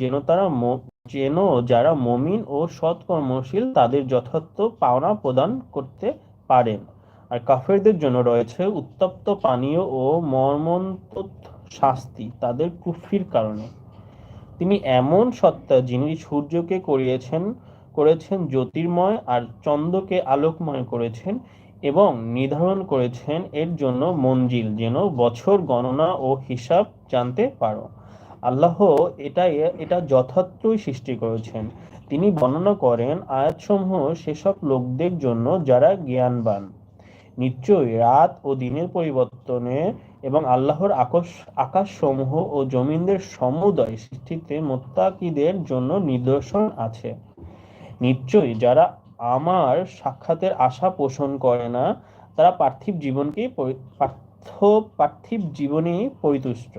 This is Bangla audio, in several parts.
যেন যারা মুমিন ও সৎকর্মশীল তাদের যথার্থ পাওনা প্রদান করতে পারেন। আর কাফেরদের জন্য রয়েছে উত্তপ্ত পানীয় ও মর্মন্তুদ শাস্তি তাদের কুফরির কারণে। তিনি এমন সত্তা যিনি সূর্যকে করেছেন জ্যোতির্ময় আর চন্দ্রকে আলোকময় করেছেন এবং নির্ধারণ করেছেন এর জন্য মঞ্জিল যেন বছর গণনা ও হিসাব জানতে পারো। আল্লাহ এটা যথার্থই সৃষ্টি করেছেন। তিনি বর্ণনা করেন আয়াতসমূহ সেসব লোকদের জন্য যারা জ্ঞানবান। নিশ্চয়ই রাত ও দিনের পরিবর্তনে এবং আল্লাহর আকাশসমূহ ও জমিনদের সমুদয় সৃষ্টিতে মুত্তাকিদের জন্য নিদর্শন আছে। নিশ্চয়ই যারা আমার সাক্ষাতের আশা পোষণ করে না তারা পার্থিব জীবনেই পরিতুষ্ট,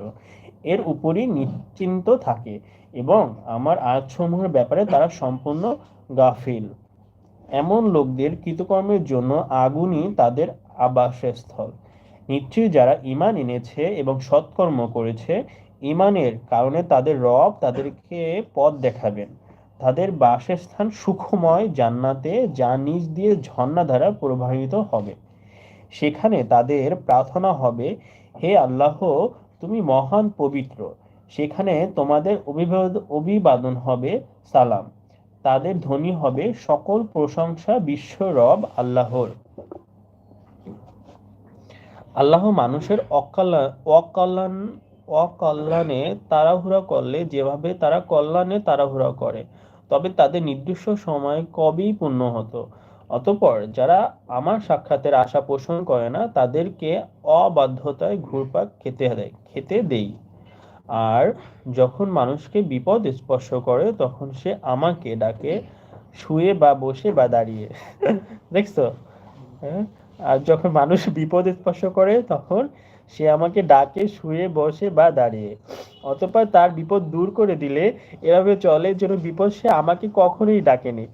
এর উপরই নিশ্চিন্ত থাকে এবং আমার আয়াতসমূহের ব্যাপারে তারা সম্পূর্ণ গাফিল। এমন লোকদের কৃতকর্মের জন্য আগুনই তাদের আবাসস্থল। নিশ্চয়ই যারা ঈমান এনেছে এবং সৎকর্ম করেছে, ঈমানের কারণে তাদের রব তাদেরকে পথ দেখাবেন। তাদের বাসস্থান সুখময় জান্নাতে, যা নিচ দিয়ে ঝর্ণা ধারা প্রবাহিত হবে। সেখানে তাদের প্রার্থনা হবে, হে আল্লাহ, তুমি মহান পবিত্র। সেখানে তোমাদের অভিবাদন হবে সালাম। তাদের ধ্বনি হবে, সকল প্রশংসা বিশ্ব রব আল্লাহর। আল্লাহ মানুষের অকল্যাণে তাড়াহুড়া করলে যেভাবে তারা কল্যাণে তাড়াহুড়া করে, তবে তাদের নির্দিষ্ট সময় কবেই পূর্ণ হতো। অতঃপর যারা আমার সাক্ষাতের আশা পোষণ করে না তাদেরকে অবাধ্যতায় ঘুরপাক খেতে দেই। আর যখন মানুষকে বিপদ স্পর্শ করে তখন সে আমাকে ডাকে, শুয়ে বা বসে বা দাঁড়িয়ে। দেখছো? হ্যাঁ? আর যখন মানুষ বিপদ স্পর্শ করে তখন সে আমাকে ডাকে, শুয়ে বসে বা দাঁড়িয়ে। অতঃপর তার বিপদ দূর করে দিলে এভাবে চলে যেন বিপদ সে আমাকে কখনোই ডাকেনি।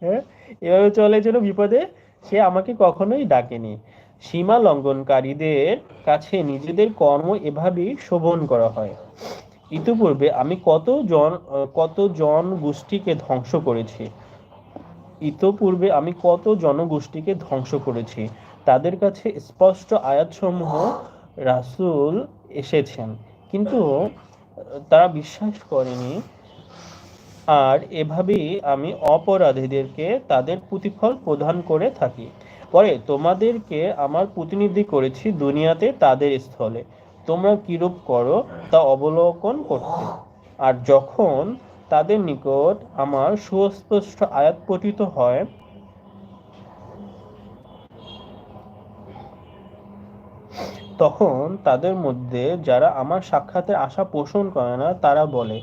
হ্যাঁ, এভাবে চলে যেন বিপদে সে আমাকে কখনোই ডাকেনি। সীমা লঙ্ঘনকারীদের কাছে নিজেদের কর্ম এভাবেই শোভন করা হয়। ইতিপূর্বে আমি কত জনগোষ্ঠীকে ধ্বংস করেছি। তাদের কাছে স্পষ্ট আয়াতসমূহ রাসূল এসেছেন, কিন্তু তারা বিশ্বাস করেনি। আর এভাবেই আমি অপরাধীদেরকে তাদের প্রতিফল প্রদান করে থাকি। পরে তোমাদেরকে আমার প্রতিনিধি করেছি দুনিয়াতে তাদের স্থলে, তোমরা কিরূপ করো তা অবলোকন করতে। আর যখন তাদের নিকট আমার সুস্পষ্ট আয়াত পঠিত হয় তখন তাদের মধ্যে যারা আমার সাক্ষাতের আশা পোষণ করে না তারা বলে,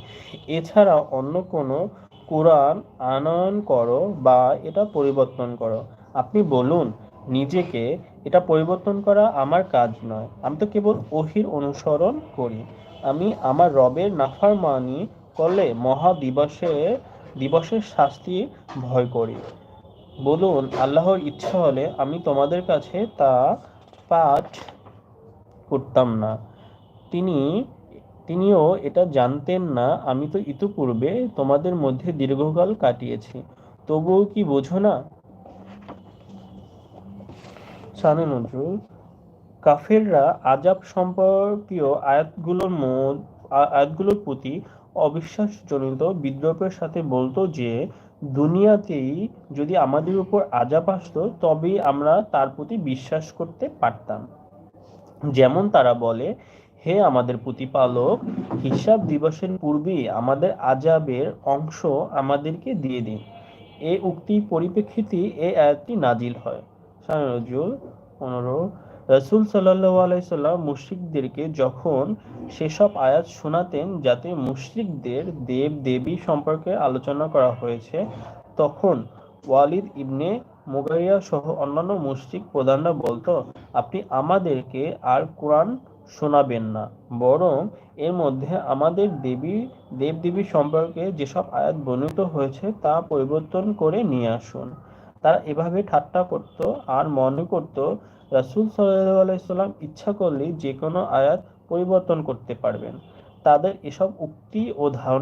এছাড়া অন্য কোনো কুরআন আনয়ন করো বা এটা পরিবর্তন করো। আপনি বলুন, নিজেকে এটা পরিবর্তন করা আমার কাজ নয়, আমি তো কেবল ওহীর অনুসরণ করি। আমি আমার রবের নাফরমানি করলে দিবসের শাস্তি ভয় করি। বলুন, আল্লাহর ইচ্ছা হলে আমি তোমাদের কাছে তা পাঠ করতাম না। তিনিও এটা জানতেন না। আমি তো ইতিপূর্বে তোমাদের মধ্যে দীর্ঘকাল কাটিয়েছি, তবুও কি বোঝো না? শানে নজরুল। কাফেররা আযাব সম্পর্কীয় আয়াতগুলোর প্রতি অবিশ্বাসজনিত বিদ্রূপের সাথে বলতো যে, দুনিয়াতেই যদি আমাদের উপর আযাব আসতো তবেই আমরা তার প্রতি বিশ্বাস করতে পারতাম। যেমন তারা বলে, হে আমাদের প্রতিপালক, হিসাব দিবসের পূর্বেই আমাদের আযাবের অংশ আমাদেরকে দিয়ে দিন। এ উক্তির পরিপ্রেক্ষিতে এই আয়াতটি নাজিল হয়। শানে নজরুল 15। রাসূল সাল্লাল্লাহু আলাইহি সাল্লাম মুশরিকদেরকে যখন সেসব আয়াত শোনাতেন যাতে মুশরিকদের দেব-দেবী সম্পর্কে আলোচনা করা হয়েছে, তখন ওয়ালিদ ইবনে মুগীরা সহ অন্যান্য মুশরিক প্রধানরা বলতো, আপনি আমাদেরকে আর কুরআন শোনাবেন না, বরং এর মধ্যে আমাদের দেব-দেবী সম্পর্কে যেসব আয়াত বর্ণিত হয়েছে তা পরিবর্তন করে নিয়ে আসুন। তারা এভাবে ঠাট্টা করত আর মনে করত রাসূল সাল্লাল্লাহু আলাইহি সাল্লাম ইচ্ছা করলেই যে কোনো আয়াত পরিবর্তন করতে পারবেন। তাদের এসব উক্তি ও ধারণা